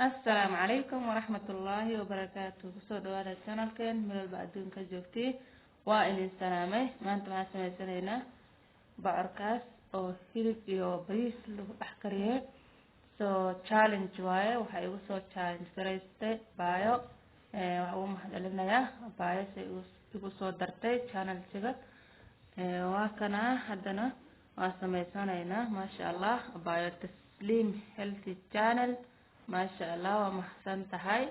السلام عليكم ورحمة الله وبركاته. سود هذا الشانل كان من البعدين كجوتي وإن السلامة ما أنت مع سمعتنا بأركاس أو هيلب يو بريس لو أحكريه challenge واي وحيو challenge كريستة بايو وهو محل لنا يا بايو سيقول درتي channel كذا وكنا حدنا وسمعتنا ما شاء الله بايو تسليم healthy channel ما شاء الله ومحسن تهاي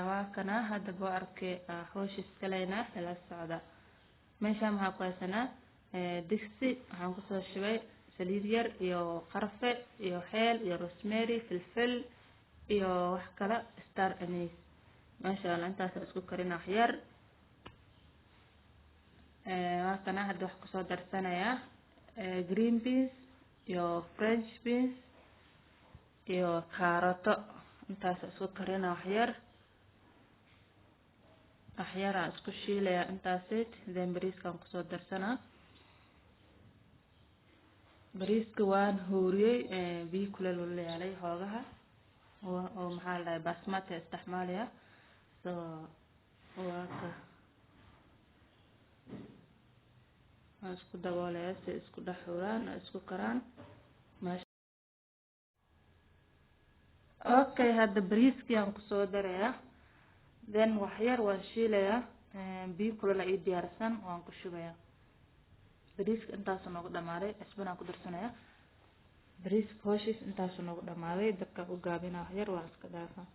وكنا هذا بارك خوش سكلينا إلى السعودة ماشي مع قيسنا دكسي هنقص شوي سليدير يو قرفة يو حيل يو روسماري فلفل يو وحكلا ستار أنيس ما شاء الله أنت سأسكو كرينا خيار وكنا هذا وحكسو درسنا يا جرين بينز يو فرنش بينز يو كاروتو انت سأسكو كرينا أحيار أسكو شيلة انت سيت زين بريس كان قصو درسنا بريس كوان هوري بي كل اللي عليه هوغها ومحال باسمات استحماليا واكا اسكو دوالي اسكو دحوران اسكو كران ماشي اوكي هذا بريس كان قصو دريا then waxyar waan shiilayaa biyo kulul ay diyaarsan waan ku shubayaa bariiska intaas noogu dhamaaday isbana ku darsanaya bariis hooshis intaas noogu dhamaaday dabka ku gaabina waxyar waan iska dhaafaa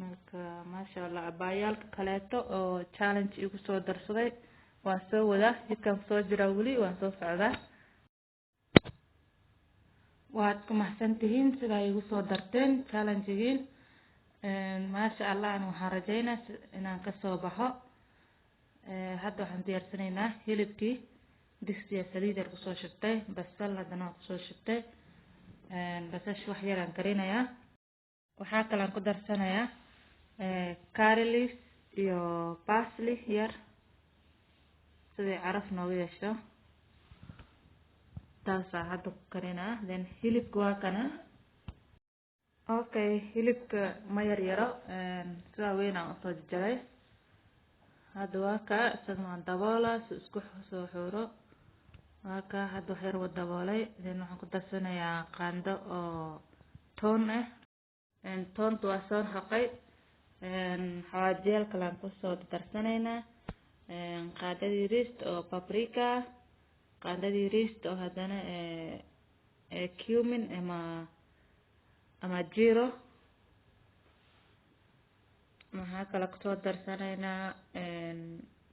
marka maasha Allah abaayalka kaleeto oo challenge igu soo darsaday waan soo wada jidkan soo jira wali waan soo socdaa waad ku mahsantihiin sida ay igu soo darteen challenge-giin ما شاء الله أنا وحرجينا إن كسو بحو هذا عن ديار سنينا هيلبكي دكسيا سليدر قصو شبتي بس الله دنا قصو شبتي بس شو حيرا كرينا يا وحاكا لان قدر سنة يا كاريليس يو باسلي ير سيدي عرفنا ويشو تاسا هذا كرينا لان هيلب قواكنا اوكي hilibka ma yar yaro sida weyn aan soo jaray hada waa ka isaguna daboola isku soo xiro waa ka hada xir wada daboolay waxaan ku darsanayaa qaando oo toon ah toontu waa soo xaqay xawajeel kale aan ku soo darsanaynaa qaadadii rist oo paprika qaadadii rist oo hadana cumin ama jiro maxaa kala ku soo darsanaynaa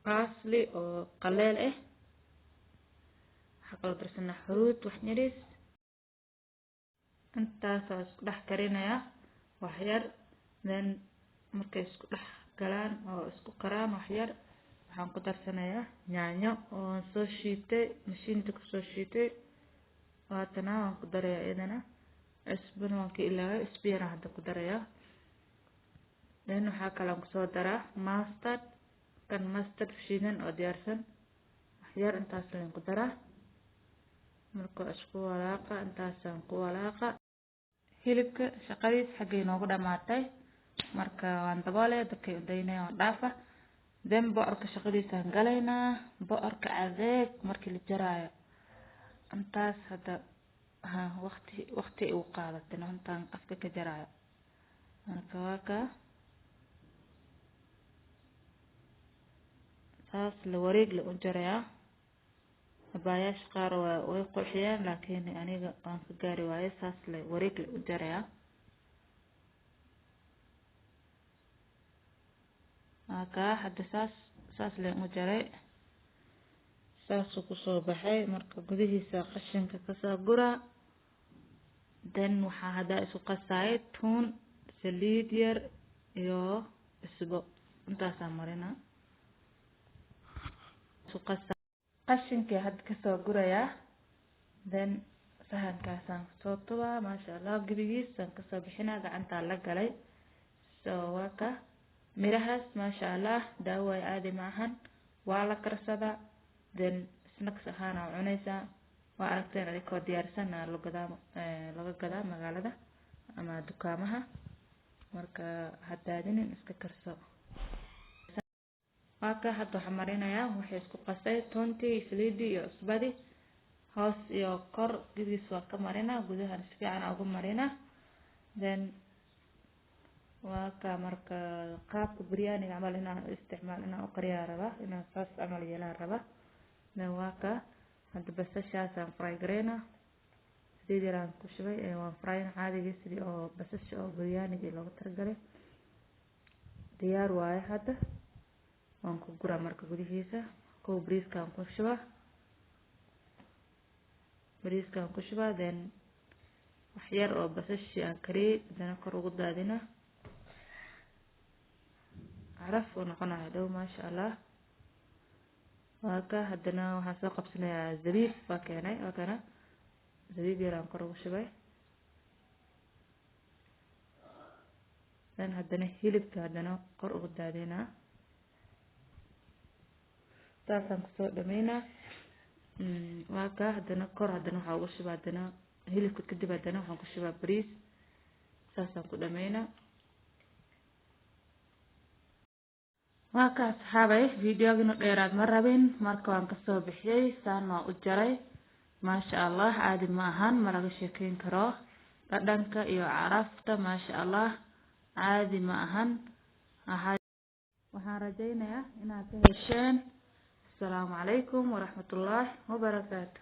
parsley oo qaleel ah waxaa kaloo darsanaa xuruud wax yaris intaas isku dhex karinayaa waxyar then markay isku dhex galaan oo isku karaan waxyar waxaan ku darsanayaa yaanyo oo soo shiitay mashiinta ku soo shiitay waatana waan ku darayaa iyadana اسبوعك إلا اسبوع هذا كدريا لأنه حاكل كسودرة ماستر كان ماستر فشيدن أو ديارسن أحيار أنت أصلا كدرة مركو أشكو علاقة أنت أصلا كو علاقة هيلبك شقريس حقي نوغدا ماتي مركا وانتبالي دكي وديني وضعفة دم بؤرك شقريس هنقلينا بؤرك عذيك مركي للجرايا أنت هذا ها وقتي وقالت إنه أنت أفكك جرايا أنا كواكا ساس لوريق لأجريا باياش قاروا ويقوحيان لكن أنا أنك قاري واي ساس لوريق لأجريا هكا حد ساس لأجري ساسو كسو بحي مركا قديهيسا قشنك كسا قرى then waxaa hada isu qasay toon saliid yar iyo isbo intaas marina isu qasay qashinka had ka soo guraya then sahankaasaan soo tuba ma sha Allah gibigiisan ka soo bixinaa gacanta la galay soo waka mirahaas ma sha Allah daawo ay aadi maahan waa la karsada then snacks ahaan cunaysa وأركتين عليك وديارسنا لقدام magaalada ama dukaamaha marka hadaadinin iska karso waaka hadda waxaan marinayaa waxay isku qasay toontii saliidii iyo cusbadii hoos iyo kor gidis waa ka marinaa gudaha si fiican ugu marinaa then waaka marka qaabka biryaniga camal inaan isticmaal inaan u qariyaa rabaa inaan saas camal yeelaan rabaa then waaka hadda basashaas aan fry gareynaa sidii yaraan ku shubay waan frying caadiga sidii oo basasha oo biryaniga loogu talagalay diyaar waaye hadda waan ku guraa marka gudihiisa koo bariiskaan ku shubaa then wax yar oo basasha aan kariyay dana kor ugu daadina caraf oo noqonaya dhow maasha Allah waaka haddana waxaan soo qabsanayaa zabiib waa keenay waakana zabiib yaraan kor ugu shubay then haddana hilibka haddana kor ugu daadinaa taasaan kusoo dhameynaa waaka haddana kor haddana waxaa ugu shubaa haddana hilibka kadib haddana waxaan ku shubaa bariis saasaan ku dhameynaa waaka asxaabay videogina dheeraad ma rabin marka waan kasoo bixiyay saan waa u jaray maasha Allah caadi ma ahan ma laga sheekeyn karo dhadhanka iyo carafta maasha Allah caadi ma ahan waxaan rajaynayaa inaad ka hesheen السلام عليكم ورحمة الله وبركاته.